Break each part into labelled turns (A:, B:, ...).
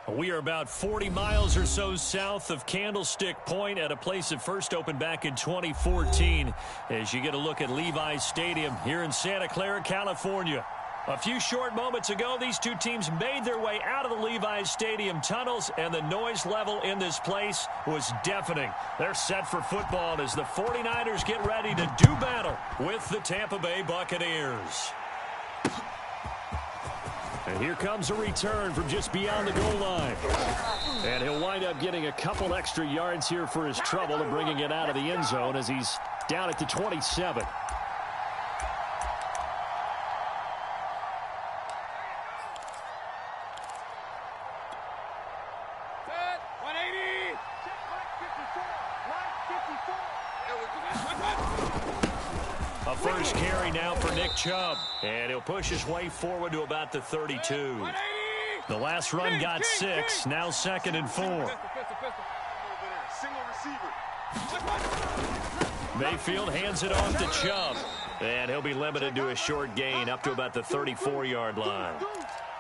A: We are about 40 miles or so south of Candlestick Point at a place that first opened back in 2014 as you get a look at Levi's Stadium here in Santa Clara, California. A few short moments ago, these two teams made their way out of the Levi's Stadium tunnels, and the noise level in this place was deafening. They're set for football as the 49ers get ready to do battle with the Tampa Bay Buccaneers. And here comes a return from just beyond the goal line. And he'll wind up getting a couple extra yards here for his trouble and bringing it out of the end zone as he's down at the 27. A first carry now for Nick Chubb, and he'll push his way forward to about the 32. The last run got 6, now 2nd and 4. Mayfield hands it off to Chubb, and he'll be limited to a short gain up to about the 34-yard line.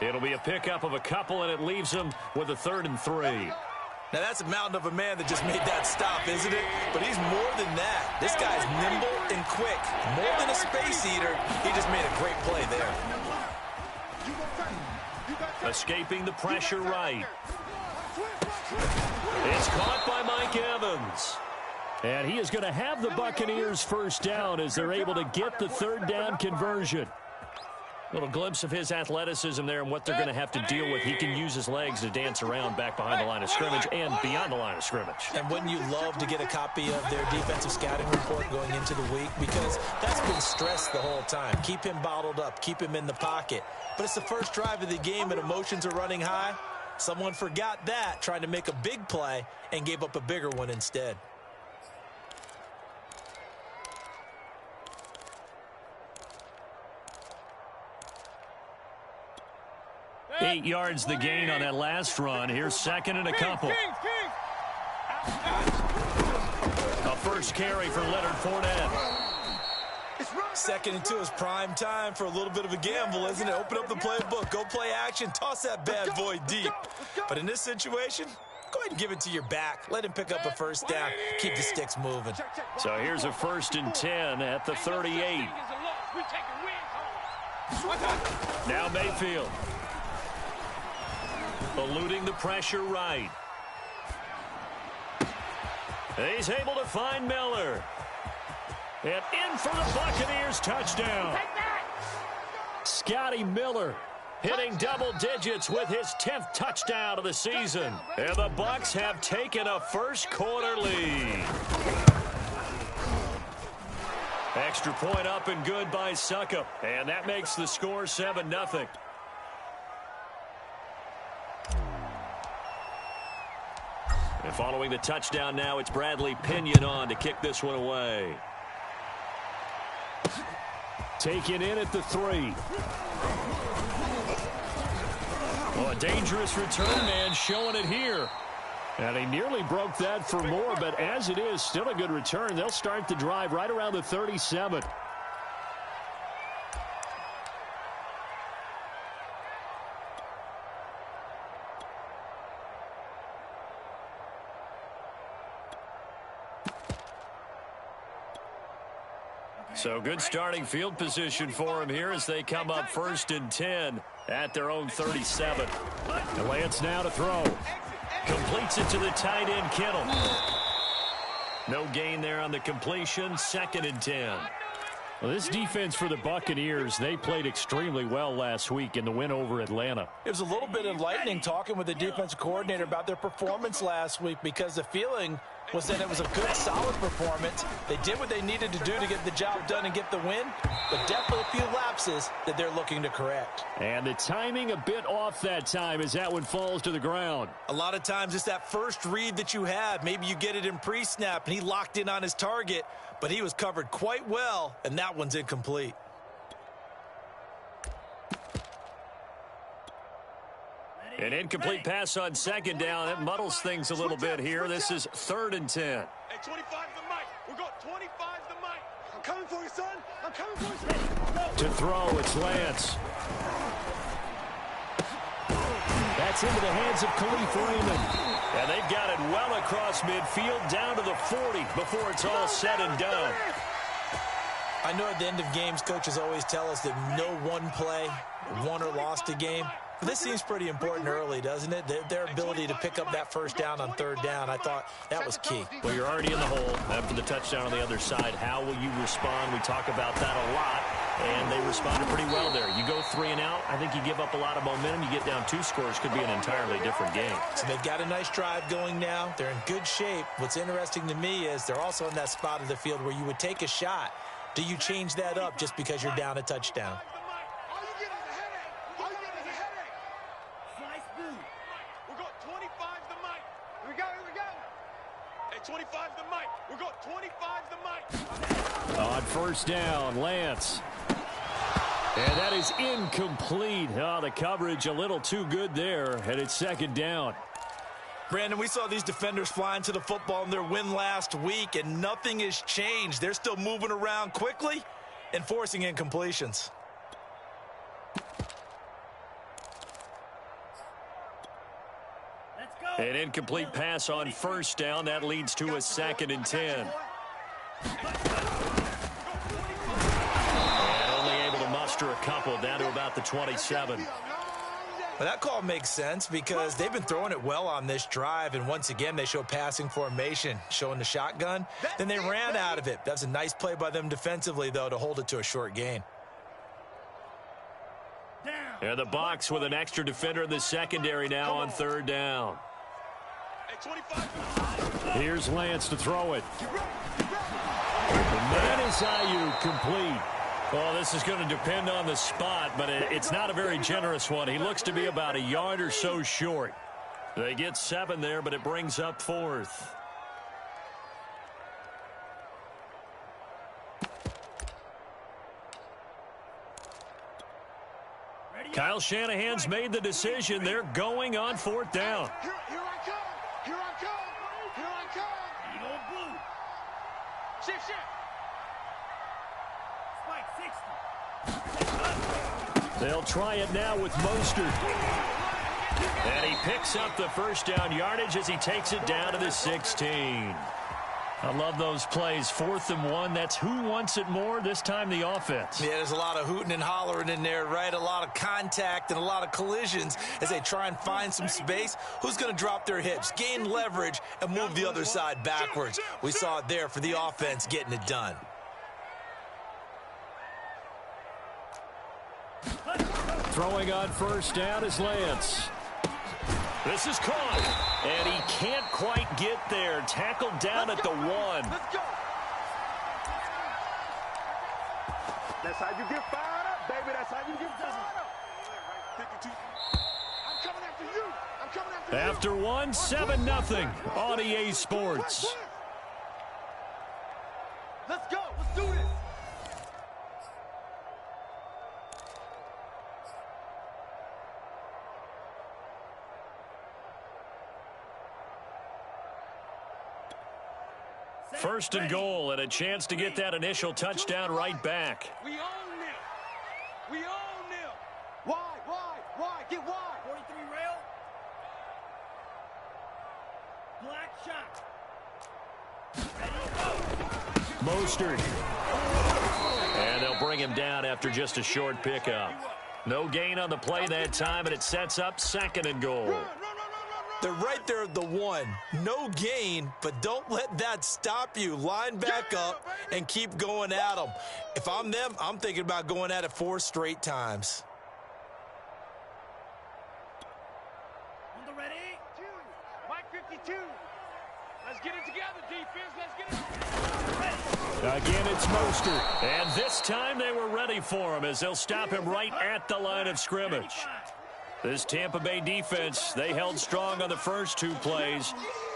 A: It'll be a pickup of a couple, and it leaves him with a 3rd and 3.
B: Now, that's a mountain of a man that just made that stop, isn't it? But he's more than that. This guy's nimble and quick. More than a space eater, he just made a great play there.
A: Escaping the pressure right. It's caught by Mike Evans. And he is going to have the Buccaneers first down as they're able to get the 3rd down conversion. Little glimpse of his athleticism there and what they're going to have to deal with. He can use his legs to dance around back behind the line of scrimmage and beyond the line of scrimmage.
B: And wouldn't you love to get a copy of their defensive scouting report going into the week? Because that's been stressed the whole time. Keep him bottled up. Keep him in the pocket. But it's the first drive of the game and emotions are running high. Someone forgot that, trying to make a big play, and gave up a bigger one instead.
A: 8 yards the gain on that last run. Here's 2nd and a couple. A first carry for Leonard Fournette.
B: 2nd and 2 is prime time for a little bit of a gamble, isn't it? Open up the playbook, go play action, toss that bad boy deep. But in this situation, go ahead and give it to your back. Let him pick up a first down. Keep the sticks moving.
A: So here's a 1st and 10 at the 38. Now Mayfield. Eluding the pressure right. He's able to find Miller. And in for the Buccaneers touchdown. Scotty Miller hitting double digits with his 10th touchdown of the season. And the Bucs have taken a first quarter lead. Extra point up and good by Suckup. And that makes the score 7-0. And following the touchdown now, it's Bradley Pinion on to kick this one away. Taken in at the 3. Oh, a dangerous return man showing it here. And he nearly broke that for more, but as it is, still a good return. They'll start the drive right around the 37. So good starting field position for him here as they come up 1st and 10 at their own 37. And Lance now to throw. Completes it to the tight end, Kittle. No gain there on the completion. 2nd and 10. Well, this defense for the Buccaneers, they played extremely well last week in the win over Atlanta.
B: It was a little bit enlightening talking with the defensive coordinator about their performance last week because the feeling was that it was a good, solid performance. They did what they needed to do to get the job done and get the win, but definitely a few lapses that they're looking to correct.
A: And the timing a bit off that time as that one falls to the ground.
B: A lot of times it's that first read that you have. Maybe you get it in pre-snap and he locked in on his target, but he was covered quite well, and that one's incomplete.
A: An incomplete pass on 2nd down. That muddles things a little bit here. This is 3rd and 10.
C: Hey, 25 the mic. We've got 25 the mic. I'm coming for you, son. I'm coming for you, son.
A: To throw, it's Lance. That That's into the hands of Khalif Raymond. And they've got it well across midfield down to the 40 before it's all said and done.
B: I know at the end of games, coaches always tell us that no one play won or lost a game. But this seems pretty important early, doesn't it? Their ability to pick up that first down on third down, I thought that was key.
A: Well, you're already in the hole after the touchdown on the other side. How will you respond? We talk about that a lot, and they responded pretty well there. You go 3 and out, I think you give up a lot of momentum. You get down 2 scores, could be an entirely different game.
B: So they've got a nice drive going now. They're in good shape. What's interesting to me is they're also in that spot of the field where you would take a shot. Do you change that up just because you're down a touchdown?
C: We got 25 the mic. Here we go. Hey, 25 the mic. We got 25 the mic.
A: On first down, Lance. And that is incomplete. Oh, the coverage a little too good there, and it's second down.
B: Brandon, we saw these defenders flying to the football in their win last week, and nothing has changed. They're still moving around quickly and forcing incompletions.
A: An incomplete pass on first down. That leads to a 2nd and 10. And only able to muster a couple down to about the 27.
B: Well, that call makes sense because they've been throwing it well on this drive, and once again, they show passing formation, showing the shotgun. Then they ran out of it. That's a nice play by them defensively, though, to hold it to a short gain.
A: And the box with an extra defender in the secondary now on third down. Here's Lance to throw it. And that is Ayuk complete. Well, this is going to depend on the spot, but it's not a very generous one. He looks to be about a yard or so short. They get 7 there, but it brings up 4th. Kyle Shanahan's made the decision. They're going on 4th down.
C: Here I come. Here I come. Here I come. Eagle blue. Shift. Spike 60.
A: They'll try it now with Mostert. And he picks up the first down yardage as he takes it down to the 16. I love those plays. 4th and 1. That's who wants it more, this time the offense.
B: Yeah, there's a lot of hooting and hollering in there, right? A lot of contact and a lot of collisions as they try and find some space. Who's going to drop their hips, gain leverage, and move the other side backwards? We saw it there for the offense getting it done.
A: Throwing on first down is Lance. This is caught, and he can't quite get there. Tackled down at the 1.
C: Let's go. That's how you get fired up, baby. That's how you get fired up. 52. I'm coming after you. I'm coming after you.
A: After 1, 7-0 on EA Sports.
C: Let's go. Let's do this.
A: First and goal, and a chance to get that initial touchdown right back.
C: We own them. We own them. Wide. Get wide. 43 rail. Black shot.
A: Mostert. And they'll bring him down after just a short pickup. No gain on the play that time, and it sets up 2nd and goal.
B: They're right there at the 1. No gain, but don't let that stop you. Line back up and keep going at them. If I'm them, I'm thinking about going at it 4 straight times.
C: On the ready. Mike 52. Let's get it together, defense. Let's get it.
A: Again, it's Mostert. And this time they were ready for him as they'll stop him right at the line of scrimmage. This Tampa Bay defense, they held strong on the first 2 plays.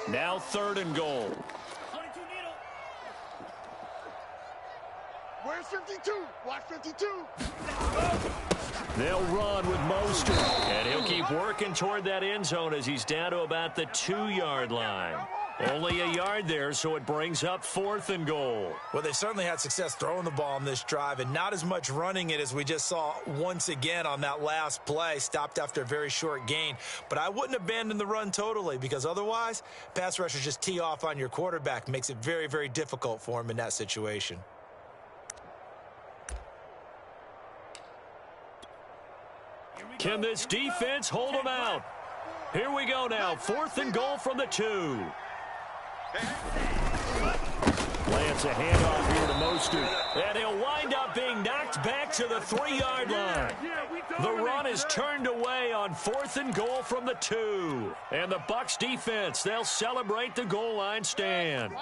A: Now 3rd and goal.
C: 22 needle. Where's 52? Watch 52.
A: They'll run with Mostert. And he'll keep working toward that end zone as he's down to about the 2-yard line. Only a yard there, so it brings up 4th and goal.
B: Well, they've certainly had success throwing the ball on this drive and not as much running it as we just saw once again on that last play. Stopped after a very short gain. But I wouldn't abandon the run totally because otherwise, pass rushers just tee off on your quarterback. Makes it very, very difficult for him in that situation.
A: Can this defense hold them out? Here we go now. 4th and goal from the 2. Lance a handoff here to Mostert. And he'll wind up being knocked back to the 3-yard line. The run is turned away on 4th and goal from the 2. And the Bucs defense, they'll celebrate the goal line stand.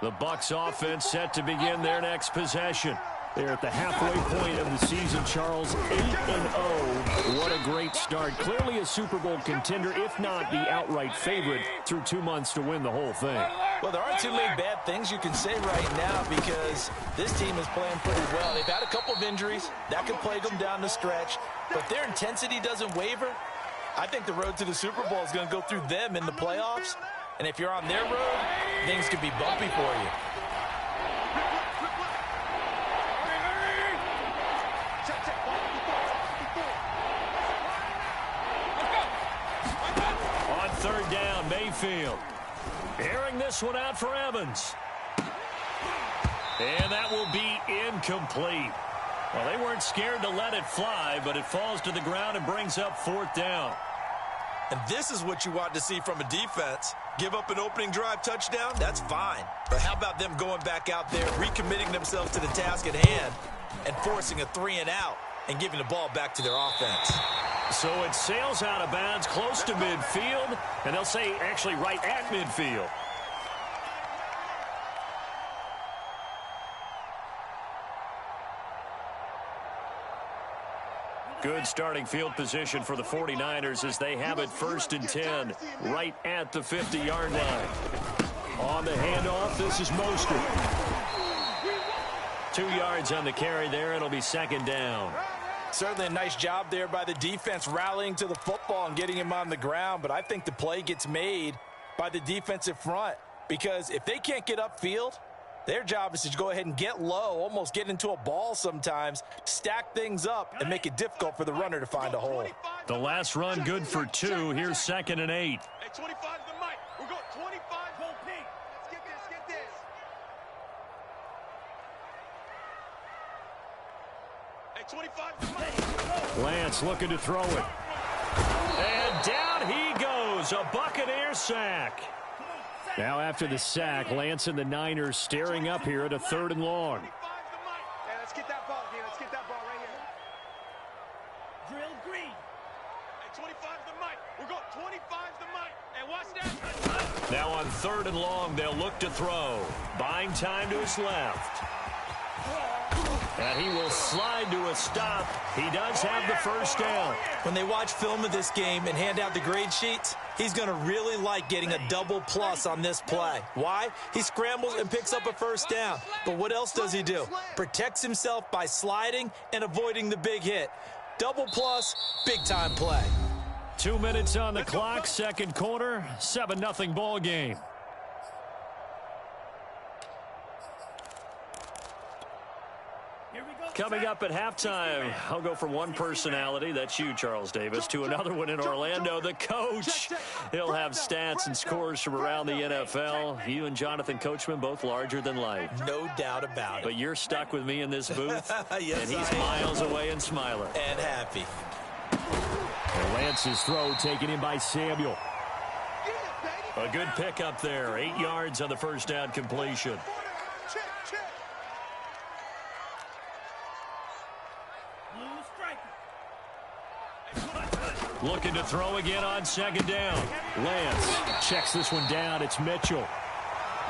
A: The Bucs offense set to begin their next possession. They're at the halfway point of the season, Charles, 8-0. What a great start. Clearly a Super Bowl contender, if not the outright favorite, through 2 months to win the whole thing.
B: Well, there aren't too many bad things you can say right now because this team is playing pretty well. They've had a couple of injuries. That could plague them down the stretch. But their intensity doesn't waver. I think the road to the Super Bowl is going to go through them in the playoffs. And if you're on their road, things could be bumpy for you.
A: Third down, Mayfield. Airing this one out for Evans. And that will be incomplete. Well, they weren't scared to let it fly, but it falls to the ground and brings up 4th down.
B: And this is what you want to see from a defense. Give up an opening drive touchdown, that's fine. But how about them going back out there, recommitting themselves to the task at hand, and forcing a 3-and-out and giving the ball back to their offense.
A: So it sails out of bounds close to midfield, and they'll say actually right at midfield. Good starting field position for the 49ers as they have it 1st and 10, right at the 50-yard line. On the handoff, this is Mostert. 2 yards on the carry there. It'll be 2nd down.
B: Certainly a nice job there by the defense rallying to the football and getting him on the ground, but I think the play gets made by the defensive front because if they can't get upfield, their job is to go ahead and get low, almost get into a ball sometimes, stack things up, and make it difficult for the runner to find a hole.
A: The last run good for 2. Here's 2nd and 8.
C: Hey, 25's the mic. We're going 25, whole pink. Let's get this. Hey, 25's the mic.
A: Lance looking to throw it. And down he goes. A Buccaneer sack. Now after the sack, Lance and the Niners staring up here at a 3rd and long.
C: Hey, let's get that ball, D. Let's get that ball right here. Drill green. Hey, 25's the mic. We're going 25's the mic. And watch that.
A: Now on 3rd and long, they'll look to throw. Buying time to his left. And he will slide to a stop. He does have the 1st down.
B: When they watch film of this game and hand out the grade sheets, he's going to really like getting a double plus on this play. Why? He scrambles and picks up a 1st down. But what else does he do? Protects himself by sliding and avoiding the big hit. Double plus, big-time play.
A: 2 minutes on the clock, 2nd quarter, 7-0 ball game. Coming up at halftime, I'll go from one personality, that's you, Charles Davis, to another one in Orlando, the coach. He'll have stats and scores from around the NFL. You and Jonathan Coachman, both larger than life.
B: No doubt about it.
A: But you're stuck with me in this booth,
B: yes,
A: and he's miles away and smiling.
B: And happy.
A: And Lance's throw taken in by Samuel. A good pickup there, 8 yards on the 1st down completion. Looking to throw again on 2nd down. Lance checks this one down. It's Mitchell.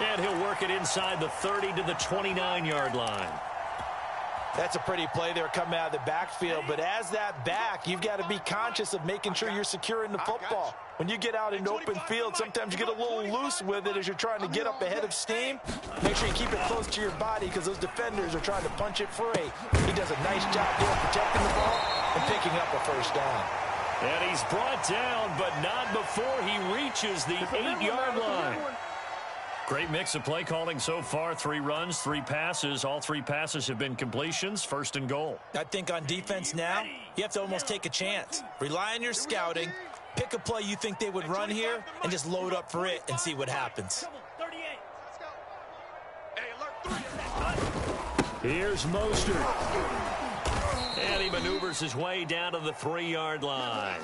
A: And he'll work it inside the 30 to the 29-yard line.
B: That's a pretty play there coming out of the backfield. But as that back, you've got to be conscious of making sure you're securing the football. When you get out in open field, sometimes you get a little loose with it as you're trying to get up ahead of steam. Make sure you keep it close to your body because those defenders are trying to punch it free. He does a nice job there protecting the ball and picking up a 1st down.
A: And he's brought down, but not before he reaches the 8-yard line. Great mix of play calling so far. 3 runs, 3 passes. All 3 passes have been completions. First and goal.
B: I think on defense now, you have to almost take a chance. Rely on your scouting. Pick a play you think they would run here and just load up for it and see what happens.
A: Here's Mostert. And he maneuvers his way down to the 3-yard line.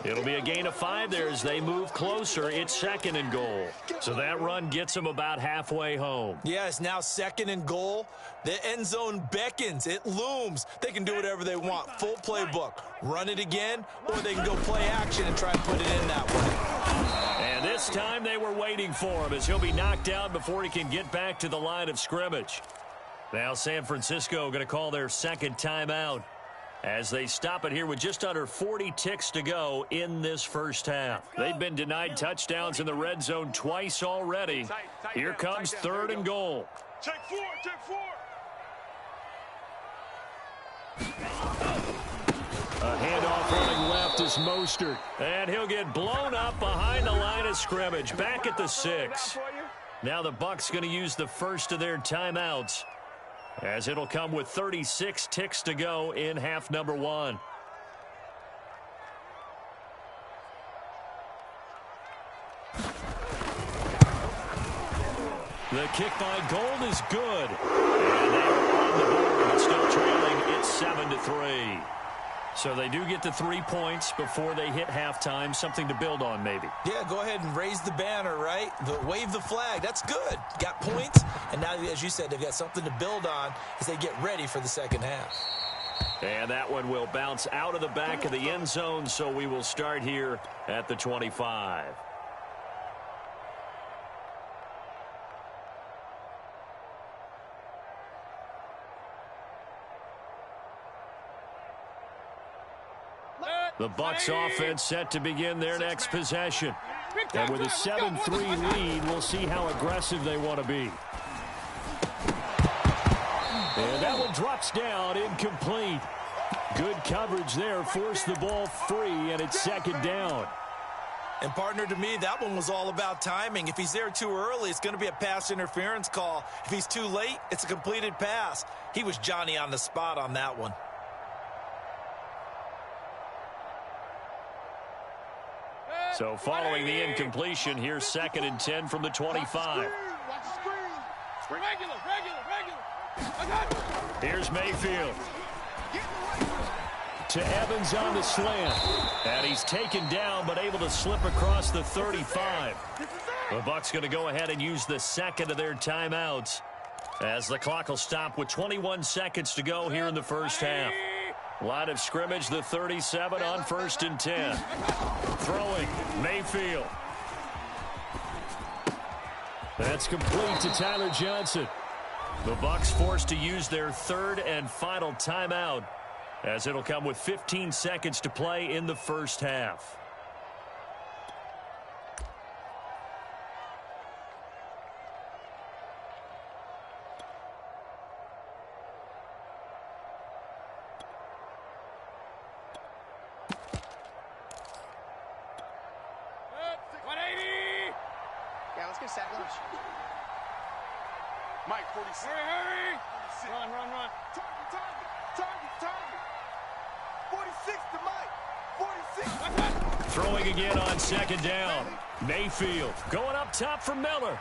A: It'll be a gain of 5 there as they move closer. It's second and goal. So that run gets them about halfway home.
B: Yeah, it's now second and goal. The end zone beckons. It looms. They can do whatever they want. Full playbook. Run it again, or they can go play action and try to put it in that way.
A: And this time they were waiting for him as he'll be knocked down before he can get back to the line of scrimmage. Now San Francisco going to call their second timeout as they stop it here with just under 40 ticks to go in this first half. They've been denied touchdowns in the red zone twice already. Here comes third and goal.
C: Check 4, check 4.
A: A handoff running left is Mostert. And he'll get blown up behind the line of scrimmage. Back at the 6. Now the Bucs going to use the first of their timeouts, as it'll come with 36 ticks to go in half number 1. The kick by Gold is good. And they are on the board, but still trailing. It's 7-3. So they do get the 3 points before they hit halftime. Something to build on, maybe.
B: Yeah, go ahead and raise the banner, right? Wave the flag. That's good. Got points, and now, as you said, they've got something to build on as they get ready for the second half.
A: And that one will bounce out of the back of the end zone, so we will start here at the 25. The Bucs offense set to begin their next possession. And with a 7-3 lead, we'll see how aggressive they want to be. And that one drops down, incomplete. Good coverage there, forced the ball free, and it's second down.
B: And, partner, to me, that one was all about timing. If he's there too early, it's going to be a pass interference call. If he's too late, it's a completed pass. He was Johnny on the spot on that one.
A: So following the incompletion, here's second and 10 from the 25. Here's Mayfield. To Evans on the slant. And he's taken down but able to slip across the 35. The Bucs going to go ahead and use the second of their timeouts as the clock will stop with 21 seconds to go here in the first half. Line of scrimmage, the 37 on first and 10. Throwing, Mayfield. That's complete to Tyler Johnson. The Bucs forced to use their third and final timeout, as it'll come with 15 seconds to play in the first half.
C: Mike, 46. Hurry! Run. Target. 46 to Mike. 46.
A: Throwing again on second down. Mayfield going up top for Miller.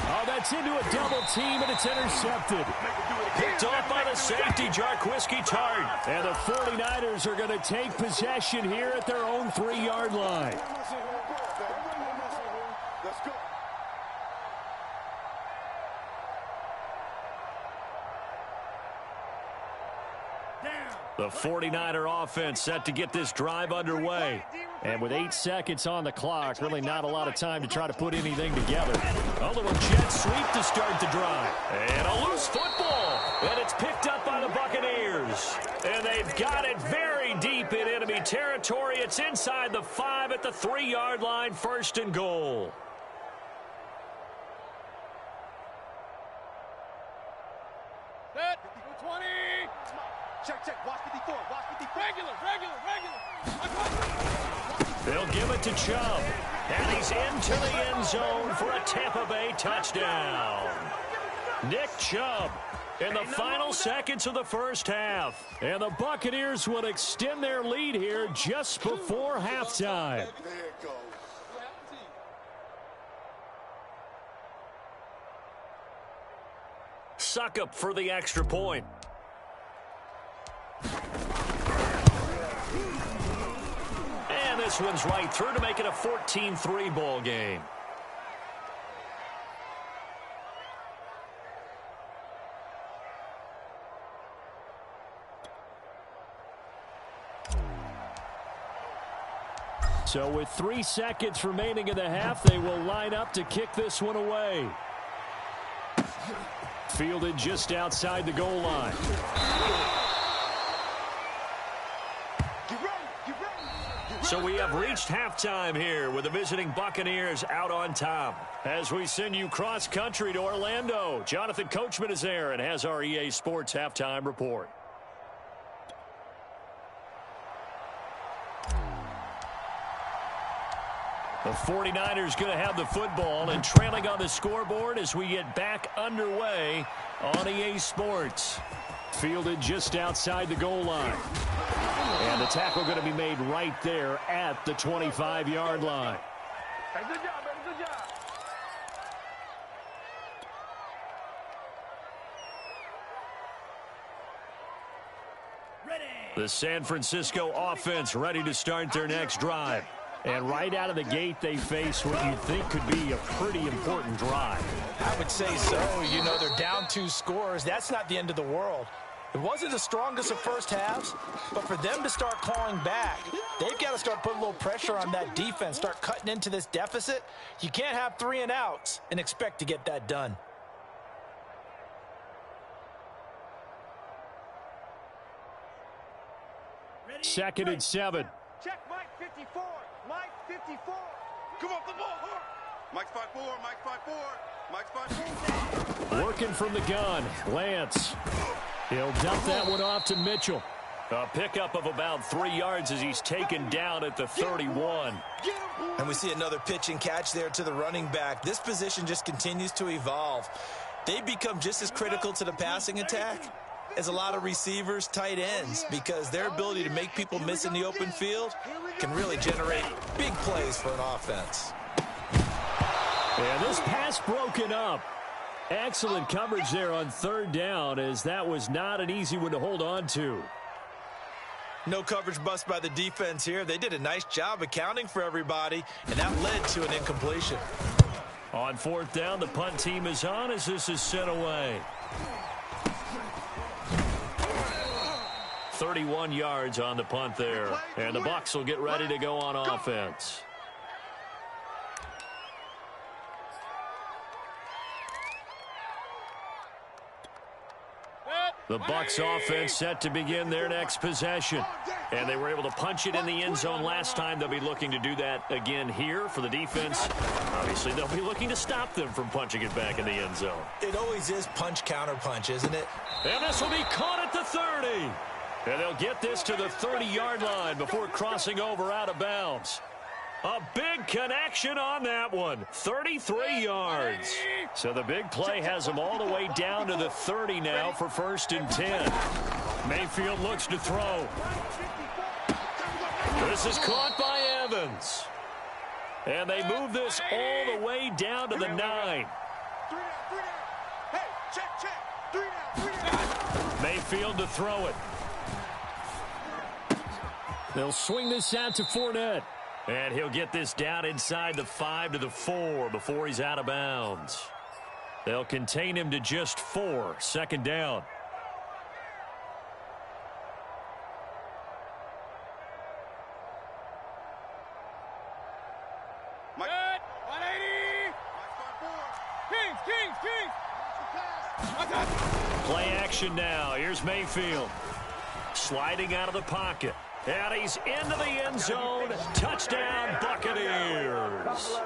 A: Oh, that's into a double team, and it's intercepted. Picked off by the safety, Jarquiski Tart. And the 49ers are going to take possession here at their own 3-yard line.
C: Let's go.
A: The 49er offense set to get this drive underway. And with 8 seconds on the clock, really not a lot of time to try to put anything together. A little jet sweep to start the drive. And a loose football. And it's picked up by the Buccaneers. And they've got it very deep in enemy territory. It's inside the 5 at the 3-yard line, first and goal.
C: Set. 20. Check. Watch 54. Regular.
A: They'll give it to Chubb. And he's into the end zone for a Tampa Bay touchdown. Nick Chubb in the final seconds of the first half. And the Buccaneers will extend their lead here just before halftime. Suckup for the extra point. And this one's right through to make it a 14-3 ball game. So with 3 seconds remaining in the half, they will line up to kick this one away. Fielded just outside the goal line. So we have reached halftime here with the visiting Buccaneers out on top. As we send you cross-country to Orlando, Jonathan Coachman is there and has our EA Sports halftime report. The 49ers going to have the football and trailing on the scoreboard as we get back underway on EA Sports. Fielded just outside the goal line. And the tackle going to be made right there at the 25-yard line.
C: Hey, good job, baby, good job.
A: The San Francisco offense ready to start their next drive. And right out of the gate, they face what you think could be a pretty important drive.
B: I would say so. You know, they're down 2 scores. That's not the end of the world. It wasn't the strongest of first halves, but for them to start clawing back, they've got to start putting a little pressure on that defense, start cutting into this deficit. You can't have 3 and outs and expect to get that done.
A: Second and 7.
C: Check Mike 54. Mike 54. Come on, the ball hard. Mike's 5'4", Mike's 5'4", Mike's 5'4".
A: Working from the gun, Lance. He'll dump that one off to Mitchell. A pickup of about 3 yards as he's taken down at the 31.
B: And we see another pitch and catch there to the running back. This position just continues to evolve. They become just as critical to the passing attack as a lot of receivers, tight ends, because their ability to make people miss in the open field can really generate big plays for an offense.
A: And this pass broken up. Excellent coverage there on 3rd down, as that was not an easy one to hold on to.
B: No coverage bust by the defense here. They did a nice job accounting for everybody, and that led to an incompletion.
A: On 4th down, the punt team is on as this is sent away. 31 yards on the punt there. And the Bucs will get ready to go on offense. The Bucs offense set to begin their next possession. And they were able to punch it in the end zone last time. They'll be looking to do that again here for the defense. Obviously, they'll be looking to stop them from punching it back in the end zone.
B: It always is punch, counter punch, isn't it?
A: And this will be caught at the 30. And they'll get this to the 30-yard line before crossing over out of bounds. A big connection on that one. 33 yards. So the big play has them all the way down to the 30 now for 1st and 10. Mayfield looks to throw. This is caught by Evans. And they move this all the way down to the 9.
C: Hey, check. 3 down.
A: Mayfield to throw it. They'll swing this out to Fournette. And he'll get this down inside the 5 to the 4 before he's out of bounds. They'll contain him to just 4. 2nd down.
C: Mike. 180. Kings.
A: Play action now. Here's Mayfield. Sliding out of the pocket. And he's into the end zone. Touchdown, Buccaneers.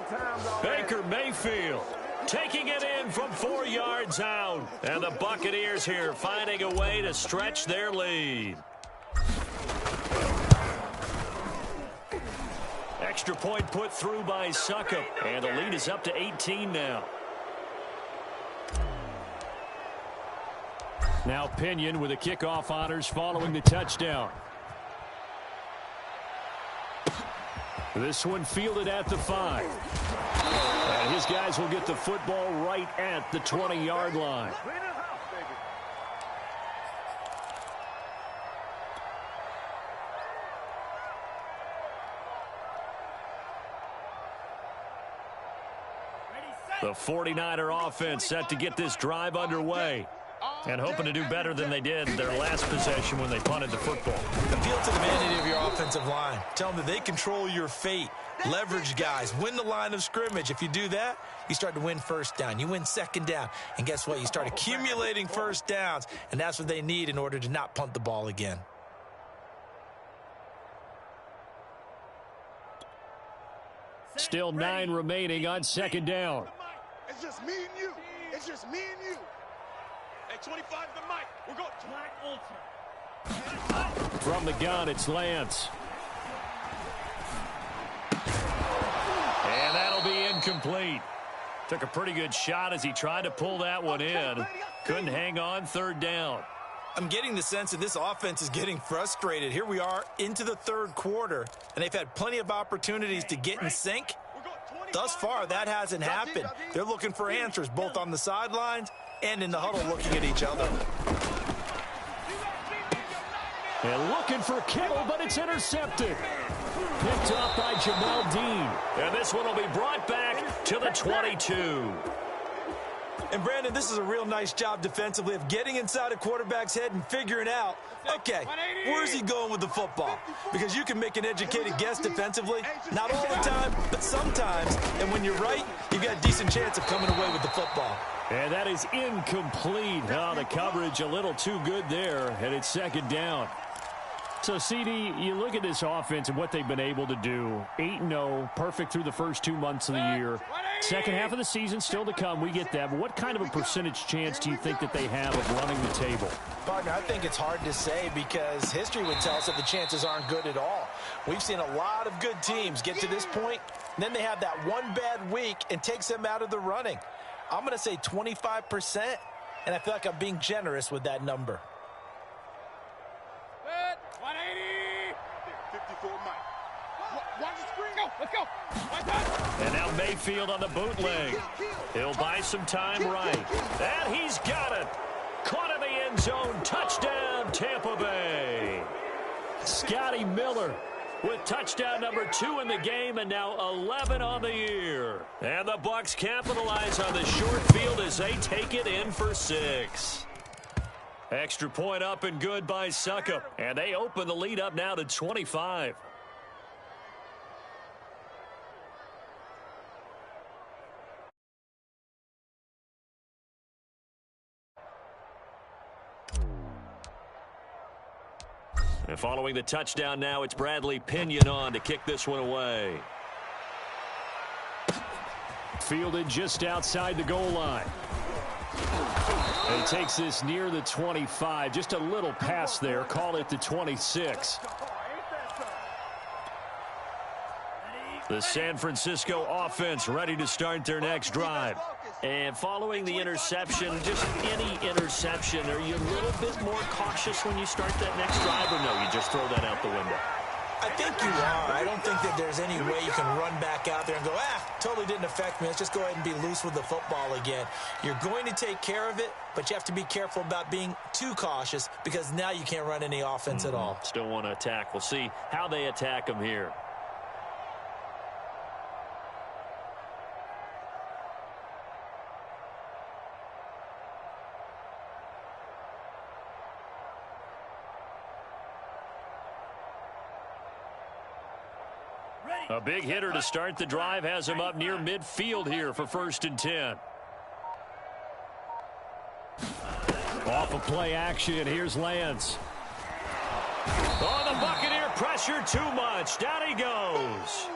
A: Baker Mayfield taking it in from 4 yards out. And the Buccaneers here finding a way to stretch their lead. Extra point put through by Succop, and the lead is up to 18 now. Now Pinion with the kickoff honors following the touchdown. This one fielded at the 5. And his guys will get the football right at the 20-yard line. The 49er offense set to get this drive underway and hoping to do better than they did their last possession when they punted the football.
B: Appeal to the vanity of your offensive line. Tell them that they control your fate. Leverage guys. Win the line of scrimmage. If you do that, you start to win first down. You win second down. And guess what? You start accumulating first downs. And that's what they need in order to not punt the ball again.
A: Still 9 remaining on second down.
C: It's just me and you. It's just me and you. Hey, 25 the mic. We're going to ultra.
A: From the gun, it's Lance. And that'll be incomplete. Took a pretty good shot as he tried to pull that one in. Couldn't hang on, third down.
B: I'm getting the sense that this offense is getting frustrated. Here we are into the third quarter, and they've had plenty of opportunities to get in sync. Thus far, that hasn't happened. They're looking for answers both on the sidelines and in the huddle looking at each other.
A: And looking for Kittle, but it's intercepted. Picked up by Jamel Dean. And this one will be brought back to the 22.
B: And, Brandon, this is a real nice job defensively of getting inside a quarterback's head and figuring out, okay, where's he going with the football? Because you can make an educated guess defensively, not all the time, but sometimes. And when you're right, you've got a decent chance of coming away with the football.
A: And that is incomplete. Oh, the coverage a little too good there, and it's second down. So, CD, you look at this offense and what they've been able to do. 8-0, perfect through the first 2 months of the year. Second half of the season still to come. We get that. But what kind of a percentage chance do you think that they have of running the table?
B: Partner, I think it's hard to say because history would tell us that the chances aren't good at all. We've seen a lot of good teams get to this point, and then they have that one bad week and takes them out of the running. I'm going to say 25%, and I feel like I'm being generous with that number.
C: 180. 54 Mike. Watch the screen. Go. Let's go.
A: And now Mayfield on the bootleg. He'll buy some time right. And he's got it. Caught in the end zone. Touchdown, Tampa Bay. Scotty Miller with touchdown number 2 in the game, and now 11 on the year. And the Bucs capitalize on the short field as they take it in for 6. Extra point up and good by Succop. And they open the lead up now to 25. And following the touchdown now, it's Bradley Pinion on to kick this one away. Fielded just outside the goal line. And he takes this near the 25. Just a little pass there. Call it the 26. The San Francisco offense ready to start their next drive. And following the interception, just any interception, are you a little bit more cautious when you start that next drive, or no, you just throw that out the window?
B: I think you are. I don't think that there's any way you can run back out there and go, totally didn't affect me. Let's just go ahead and be loose with the football again. You're going to take care of it, but you have to be careful about being too cautious because now you can't run any offense at all.
A: Still want to attack. We'll see how they attack them here. A big hitter to start the drive has him up near midfield here for 1st and 10. Off of play action, here's Lance. Oh, the Buccaneer pressure too much. Down he goes.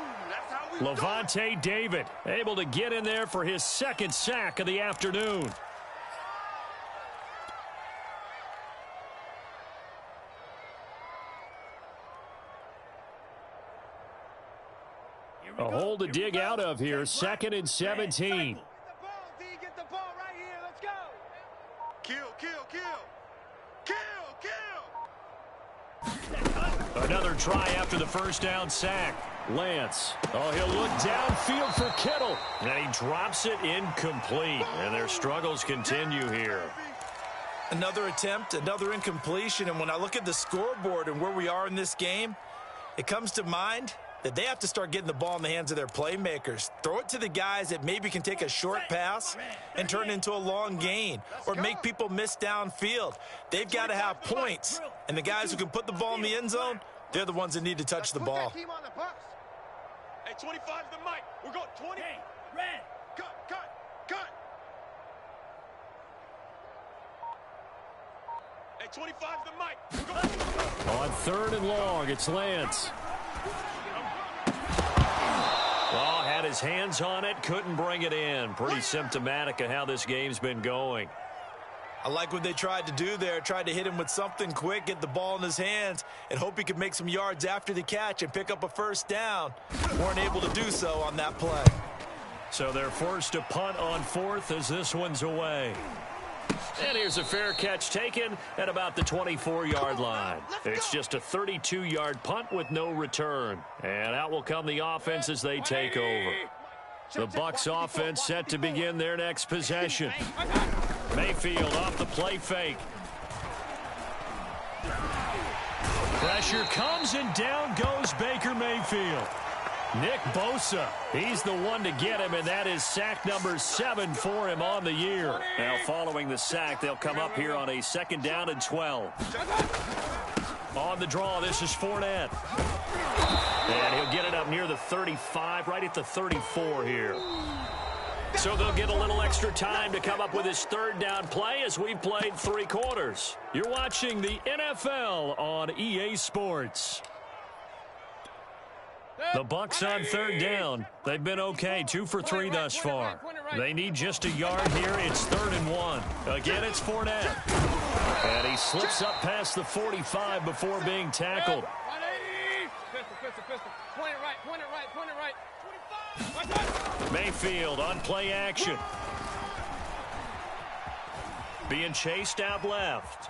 A: Levante David able to get in there for his 2nd sack of the afternoon. A hole to dig out of here. 2nd and 17.
C: Get the ball right here. Let's go. Kill.
A: Another try after the first down sack. Lance. Oh, he'll look downfield for Kittle. And he drops it incomplete. And their struggles continue here.
B: Another attempt, another incompletion. And when I look at the scoreboard and where we are in this game, it comes to mind that they have to start getting the ball in the hands of their playmakers. Throw it to the guys that maybe can take a short pass and turn it into a long gain or make people miss downfield. They've got to have points. And the guys who can put the ball in the end zone, they're the ones that need to touch the ball.
C: Hey, 25's the mic. We're going 20. Red. Cut. Hey, 25's the mic. We're going.
A: On 3rd and long, it's Lance. Well, had his hands on it, couldn't bring it in. Pretty symptomatic of how this game's been going.
B: I like what they tried to do there. Tried to hit him with something quick, get the ball in his hands, and hope he could make some yards after the catch and pick up a first down. Weren't able to do so on that play.
A: So they're forced to punt on 4th as this one's away. And here's a fair catch taken at about the 24-yard line. It's just a 32-yard punt with no return. And out will come the offense as they take over. The Bucs offense set to begin their next possession. Mayfield off the play fake. Pressure comes and down goes Baker Mayfield. Nick Bosa, he's the one to get him, and that is sack number 7 for him on the year. Now following the sack, they'll come up here on a 2nd down and 12. On the draw, this is Fournette. And he'll get it up near the 35, right at the 34 here. So they'll get a little extra time to come up with his 3rd down play as we've played 3 quarters. You're watching the NFL on EA Sports. The Bucs on 3rd down. They've been okay, 2 for 3 thus far. They need just a yard here. It's 3rd and 1. Again, it's Fournette. And he slips up past the 45 before being tackled.
C: Point it right.
A: Mayfield on play action. Being chased out left.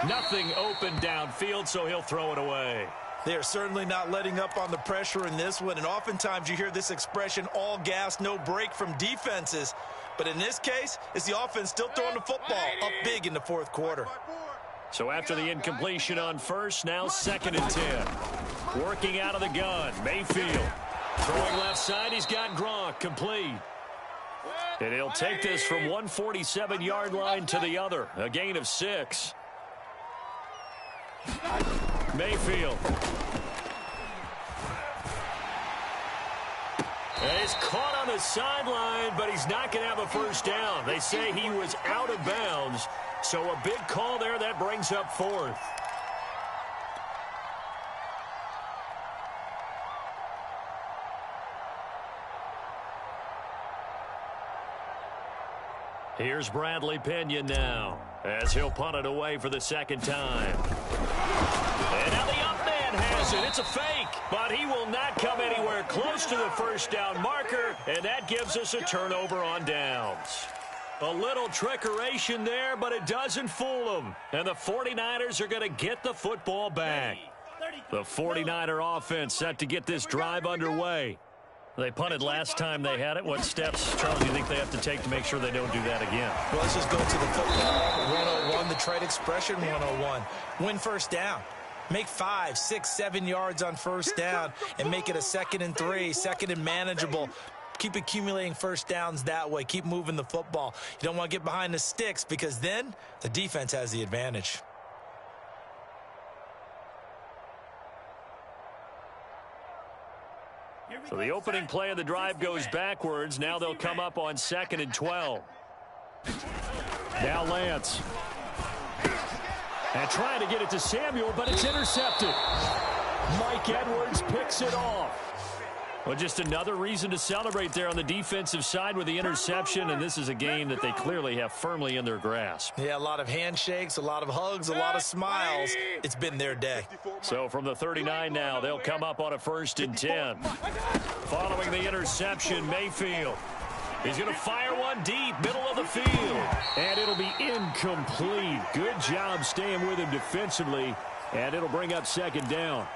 A: Nothing open downfield, so he'll throw it away.
B: They are certainly not letting up on the pressure in this one, and oftentimes you hear this expression, all gas, no break from defenses. But in this case, it's the offense still throwing the football up big in the 4th quarter.
A: So after the incompletion on 1st, now 2nd and 10. Working out of the gun, Mayfield. Throwing left side, he's got Gronk, complete. And he'll take this from 147-yard line to the other, a gain of 6. Mayfield. And he's caught on the sideline, but he's not going to have a first down. They say he was out of bounds, so a big call there that brings up 4th. Here's Bradley Pinion now, as he'll punt it away for the 2nd time. And now the up man has it. It's a fake, but he will not come anywhere close to the first down marker, and that gives us a turnover on downs. A little trickeration there, but it doesn't fool them. And the 49ers are going to get the football back. The 49er offense set to get this drive underway. They punted last time they had it. What steps, Charles, do you think they have to take to make sure they don't do that again?
B: Well, let's just go to the football 101, the trade expression 101. Win first down. Make 5, 6, 7 yards on first down and make it a 2nd and 3, 2nd and manageable. Keep accumulating first downs that way. Keep moving the football. You don't want to get behind the sticks because then the defense has the advantage.
A: So the opening play of the drive goes backwards. Now they'll come up on 2nd and 12. Now Lance. And trying to get it to Samuel, but it's intercepted. Mike Edwards picks it off. Well, just another reason to celebrate there on the defensive side with the interception, and this is a game that they clearly have firmly in their grasp.
B: Yeah, a lot of handshakes, a lot of hugs, a lot of smiles. It's been their day.
A: So from the 39 now, they'll come up on a 1st and 10. Following taking the interception, Mayfield. He's going to fire one deep, middle of the field. And it'll be incomplete. Good job staying with him defensively. And it'll bring up second down.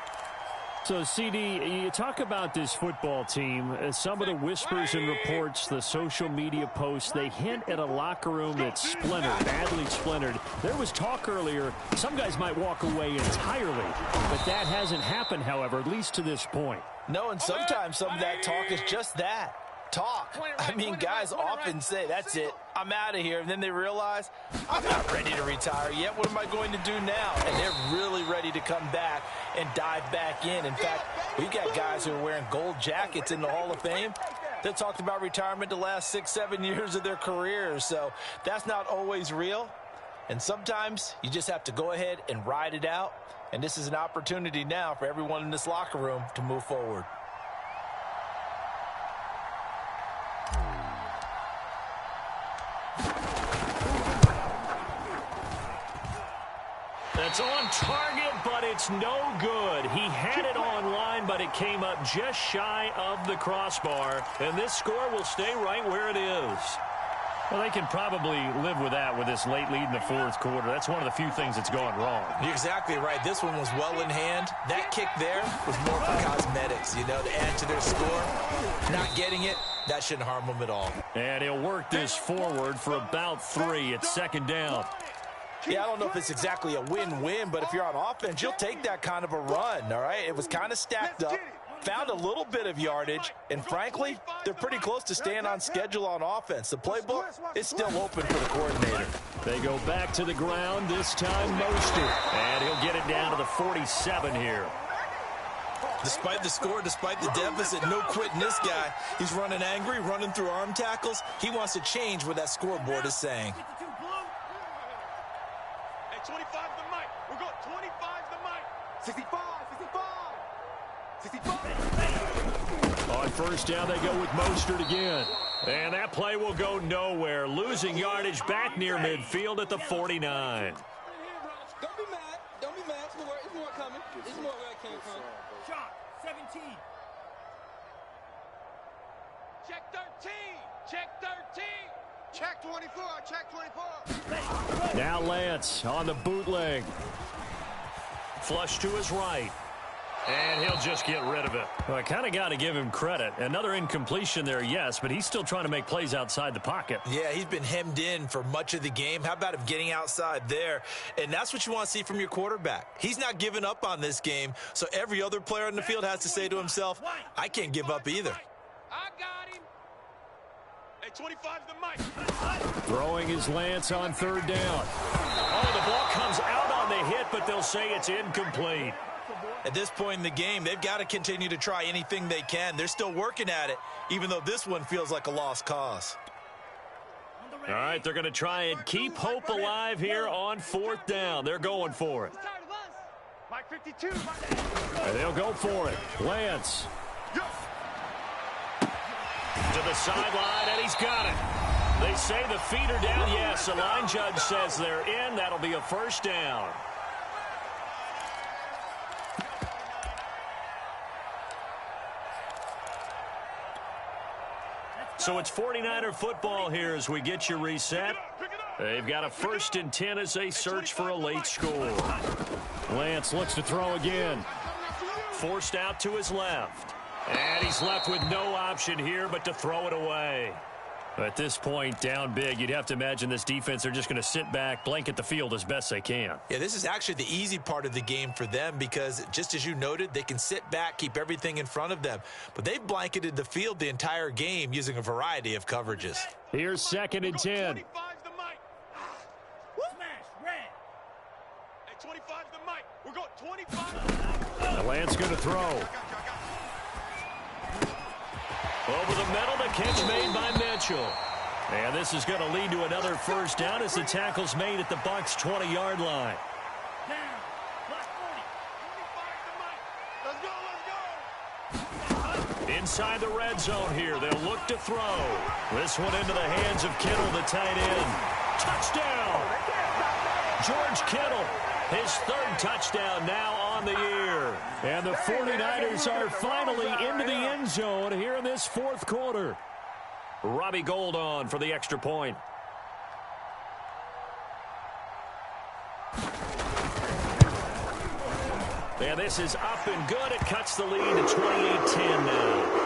A: So, CD, you talk about this football team. Some of the whispers and reports, the social media posts, they hint at a locker room that's splintered, badly splintered. There was talk earlier, some guys might walk away entirely. But that hasn't happened, however, at least to this point.
B: No, and sometimes some of that talk is just that. Talk. I mean, guys often say, that's it, I'm out of here. And then they realize, I'm not ready to retire yet. What am I going to do now? And they're really ready to come back and dive back in. In fact, we've got guys who are wearing gold jackets in the Hall of Fame that talked about retirement the last 6-7 years of their careers. So that's not always real. And sometimes you just have to go ahead and ride it out. And this is an opportunity now for everyone in this locker room to move forward.
A: It's on target, but it's no good. He had it on line, but it came up just shy of the crossbar. And this score will stay right where it is. Well, they can probably live with that with this late lead in the fourth quarter. That's one of the few things that's gone wrong.
B: You're exactly right. This one was well in hand. That kick there was more for cosmetics, you know, to add to their score. Not getting it, that shouldn't harm them at all.
A: And he'll work this forward for about 3. It's second down.
B: Yeah, I don't know if it's exactly a win-win, but if you're on offense, you'll take that kind of a run, all right? It was kind of stacked up, found a little bit of yardage, and frankly, they're pretty close to staying on schedule on offense. The playbook is still open for the coordinator.
A: They go back to the ground, this time Mostert, and he'll get it down to the 47 here.
B: Despite the score, despite the deficit, no quitting this guy. He's running angry, running through arm tackles. He wants to change what that scoreboard is saying.
C: 25 the mic. We're going 25 the mic. 65, 65, 65.
A: On first down, they go with Mostert again. And that play will go nowhere. Losing yardage back near midfield at the 49.
D: Don't be mad. Don't be mad. It's more coming. It's more where it came from.
C: Shot 17. Check 13. Check 13. Check 24. Check 24.
A: Now Lance on the bootleg. Flush to his right. And he'll just get rid of it. Well, I kind of got to give him credit. Another incompletion there, yes, but he's still trying to make plays outside the pocket.
B: Yeah, he's been hemmed in for much of the game. How about him getting outside there? And that's what you want to see from your quarterback. He's not giving up on this game, so every other player on the field has to say to himself, I can't give up either.
C: I got him. Hey, 25 the mic.
A: Throwing his Lance on third down. Oh, the ball comes out on the hit, but they'll say it's incomplete.
B: At this point in the game, they've got to continue to try anything they can. They're still working at it, even though this one feels like a lost cause.
A: All right, they're going to try and keep hope alive here on fourth down. They're going for it.
C: Mike 52.
A: And they'll go for it. Lance. To the sideline, and he's got it. They say the feet are down. Yes, the line judge says they're in. That'll be a first down. So it's 49er football here as we get you reset. They've got a 1st and 10 as they search for a late score. Lance looks to throw again. Forced out to his left. And he's left with no option here but to throw it away. At this point, down big, you'd have to imagine this defense are just going to sit back, blanket the field as best they can.
B: Yeah, this is actually the easy part of the game for them because, just as you noted, they can sit back, keep everything in front of them. But they've blanketed the field the entire game using a variety of coverages.
A: Here's 2nd and 10.
C: 25 the mic. Smash, red. Hey, 25 the mic. We're going 25.
A: The Lance going to throw. Over the middle, the catch made by Mitchell. And this is going to lead to another first down as the tackle's made at the Bucs' 20-yard line.
C: Down. Block 40. 25 the mic. Let's go, let's go.
A: Inside the red zone here, they'll look to throw. This one into the hands of Kittle, the tight end. Touchdown! George Kittle, his 3rd touchdown now on on the year. And the 49ers are finally into the end zone here in this fourth quarter. Robbie Gould on for the extra point. And this is up and good. It cuts the lead to 28-10 now.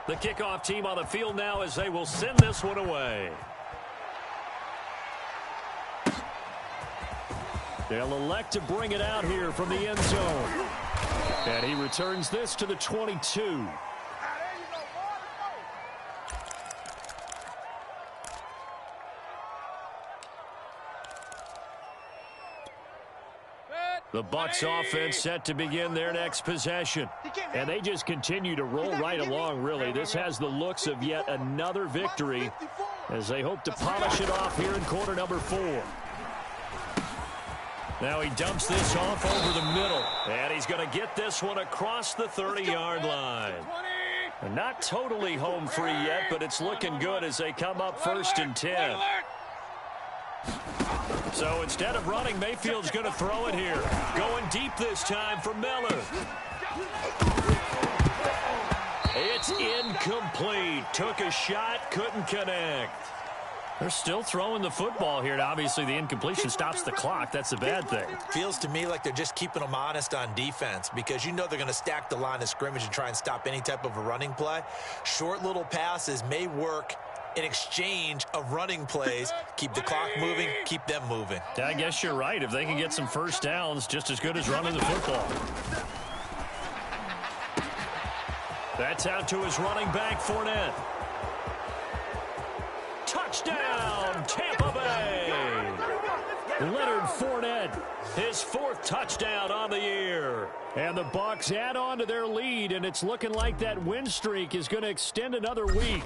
A: The kickoff team on the field now as they will send this one away. They'll elect to bring it out here from the end zone. And he returns this to the 22. The Bucs offense set to begin their next possession. And they just continue to roll right along, really. This has the looks of yet another victory as they hope to polish it off here in quarter number 4. Now he dumps this off over the middle. And he's going to get this one across the 30-yard line. And not totally home free yet, but it's looking good as they come up 1st and 10. So instead of running, Mayfield's going to throw it here. Going deep this time for Miller. It's incomplete. Took a shot, couldn't connect. They're still throwing the football here, and obviously the incompletion stops the clock. That's a bad thing.
B: Feels to me like they're just keeping them honest on defense because you know they're going to stack the line of scrimmage and try and stop any type of a running play. Short little passes may work in exchange of running plays. Keep the clock moving, keep them moving.
A: I guess you're right. If they can get some first downs, just as good as running the football. That's out to his running back, Fournette. Touchdown, Tampa Bay. Leonard Fournette, his 4th touchdown on the year. And the Bucs add on to their lead, and it's looking like that win streak is going to extend another week.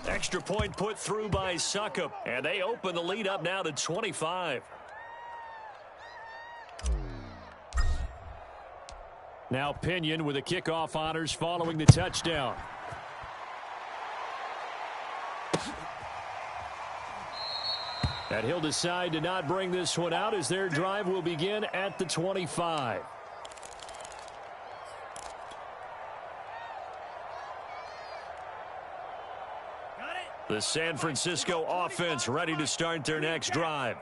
A: Extra point put through by Succop, and they open the lead up now to 25. Now Pinion with the kickoff honors following the touchdown. And he'll decide to not bring this one out as their drive will begin at the 25. The San Francisco offense ready to start their next drive.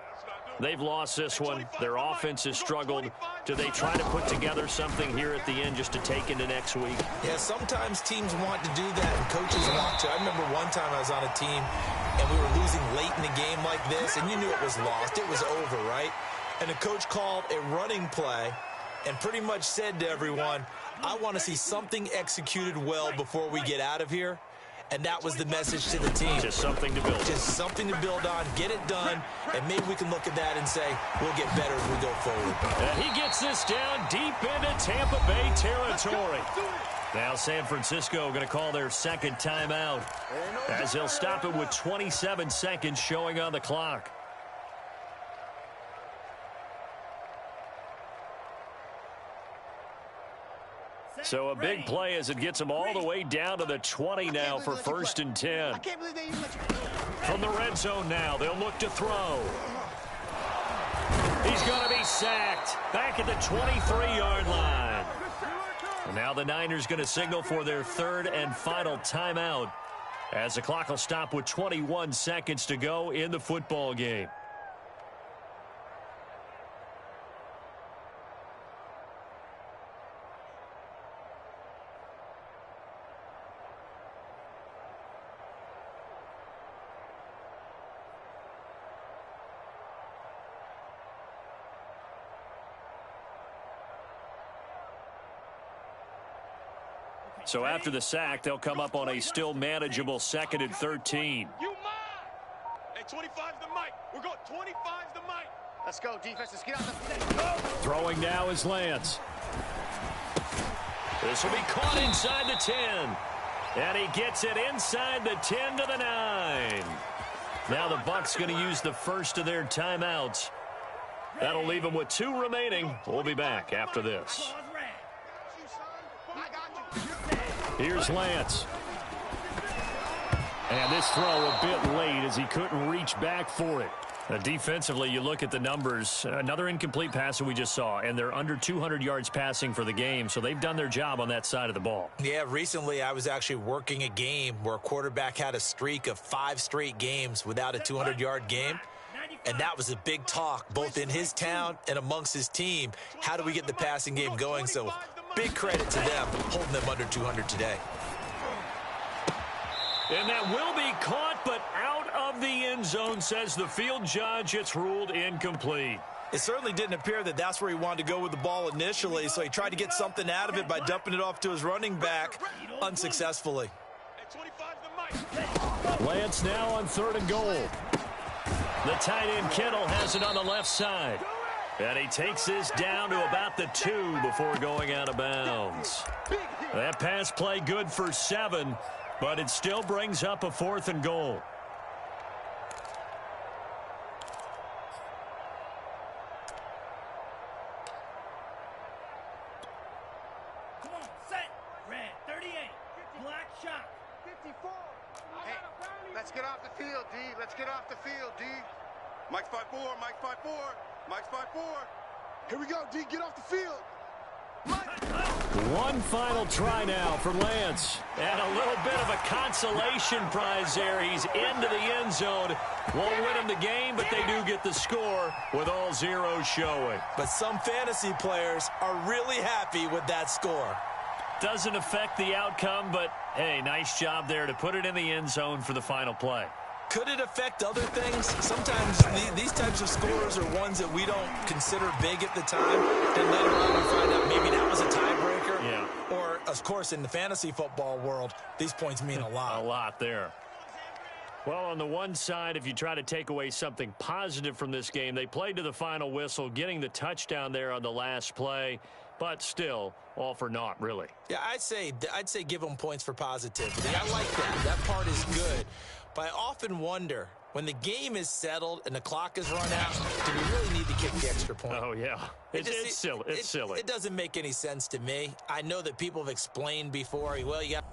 A: They've lost this one. Their offense has struggled. Do they try to put together something here at the end just to take into next week?
B: Yeah, sometimes teams want to do that and coaches want to. I remember one time I was on a team and we were losing late in the game like this, and you knew it was lost. It was over, right? And the coach called a running play and pretty much said to everyone, I want to see something executed well before we get out of here. And that was the message to the team.
A: Just something to build.
B: Just something to build on, get it done, and maybe we can look at that and say, we'll get better as we go forward.
A: And he gets this down deep into Tampa Bay territory. Now San Francisco going to call their 2nd timeout as they'll stop it with 27 seconds showing on the clock. So a big play as it gets them all the way down to the 20 now for 1st and 10. From the red zone now, they'll look to throw. He's going to be sacked back at the 23-yard line. And now the Niners going to signal for their 3rd and final timeout as the clock will stop with 21 seconds to go in the football game. So after the sack, they'll come up on a still manageable 2nd and 13.
C: You mine! Hey, 25's the mic. We're going 25's the mic. Let's go, defense. Let's get out the go.
A: Throwing now is Lance. This will be caught inside the 10. And he gets it inside the 10 to the 9. Now the Bucs going to use the first of their timeouts. That'll leave them with 2 remaining. We'll be back after this. Here's Lance. And this throw a bit late as he couldn't reach back for it. Defensively, you look at the numbers. Another incomplete pass that we just saw, and they're under 200 yards passing for the game, so they've done their job on that side of the ball.
B: Yeah, recently I was actually working a game where a quarterback had a streak of 5 straight games without a 200-yard game, and that was a big talk both in his town and amongst his team. How do we get the passing game going? So big credit to them holding them under 200 today.
A: And that will be caught, but out of the end zone, says the field judge. It's ruled incomplete.
B: It certainly didn't appear that that's where he wanted to go with the ball initially, so he tried to get something out of it by dumping it off to his running back unsuccessfully.
A: Lance now on 3rd and goal. The tight end Kittle has it on the left side. And he takes this down to about the 2 before going out of bounds. That pass play good for 7. But it still brings up a 4th and goal.
C: Come on, set. Red, 38. Black shot. 54. Hey, let's get off the field, D. Let's get off the field, D. Mike's 5-4. Mike's 5-4. Mike's 5-4. Here we go, D. Get off the field.
A: One final try now for Lance. And a little bit of a consolation prize there. He's into the end zone. Won't win him the game, but they do get the score with all zeros showing.
B: But some fantasy players are really happy with that score.
A: Doesn't affect the outcome, but, hey, nice job there to put it in the end zone for the final play.
B: Could it affect other things? Sometimes these types of scores are ones that we don't consider big at the time. Then later on we find out maybe that was a tiebreaker.
A: Yeah.
B: Or, of course, in the fantasy football world, these points mean a lot.
A: A lot there. Well, on the one side, if you try to take away something positive from this game, they played to the final whistle, getting the touchdown there on the last play. But still, all for naught, really.
B: Yeah, I'd say give them points for positivity. I like that. That part is good. But I often wonder, when the game is settled and the clock is run out, do we really need to kick the extra point?
A: Oh, yeah. It's silly. It's silly.
B: It doesn't make any sense to me. I know that people have explained before, well, you got